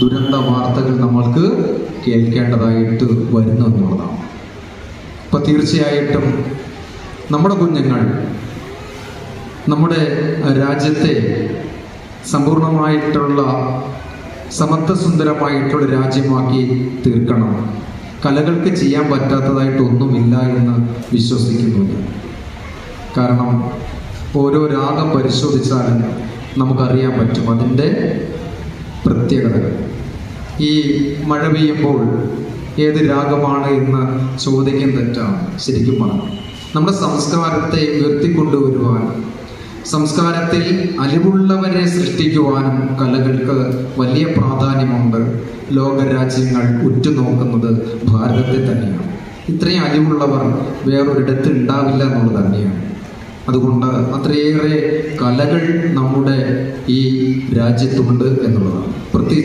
ദുരന്ത വാർത്തകൾ നമ്മൾക്ക് കേൾക്കേണ്ടതായിട്ട് വരുന്നു എന്നുള്ളതാണ്. അപ്പം തീർച്ചയായിട്ടും നമ്മുടെ കുഞ്ഞുങ്ങൾ നമ്മുടെ രാജ്യത്തെ സമ്പൂർണമായിട്ടുള്ള സമത്വസുന്ദരമായിട്ടുള്ള രാജ്യമാക്കി തീർക്കണം. കലകൾക്ക് ചെയ്യാൻ പറ്റാത്തതായിട്ടൊന്നുമില്ല എന്ന് വിശ്വസിക്കുന്നുണ്ട്. കാരണം ഓരോ രാഗം പരിശോധിച്ചാലും നമുക്കറിയാൻ പറ്റും അതിൻ്റെ പ്രത്യേകതകൾ. ഈ മഴ പെയ്യുമ്പോൾ ഏത് രാഗമാണ് എന്ന് ചോദിക്കാൻ തെറ്റാണ്. ശരിക്കും പറഞ്ഞു നമ്മുടെ സംസ്കാരത്തെ ഉയർത്തിക്കൊണ്ടുവരുവാൻ, സംസ്കാരത്തിൽ അലിവുള്ളവരെ സൃഷ്ടിക്കുവാനും കലകൾക്ക് വലിയ പ്രാധാന്യമുണ്ട്. ലോകരാജ്യങ്ങൾ ഉറ്റുനോക്കുന്നത് ഭാരതത്തെ തന്നെയാണ്. ഇത്രയും അലിവുള്ളവർ വേറൊരിടത്ത് ഉണ്ടാവില്ല എന്നുള്ളത് തന്നെയാണ്. അതുകൊണ്ട് അത്രയേറെ കലകൾ നമ്മുടെ ഈ രാജ്യത്തുണ്ട് എന്നുള്ളതാണ്. പ്രത്യേകിച്ച്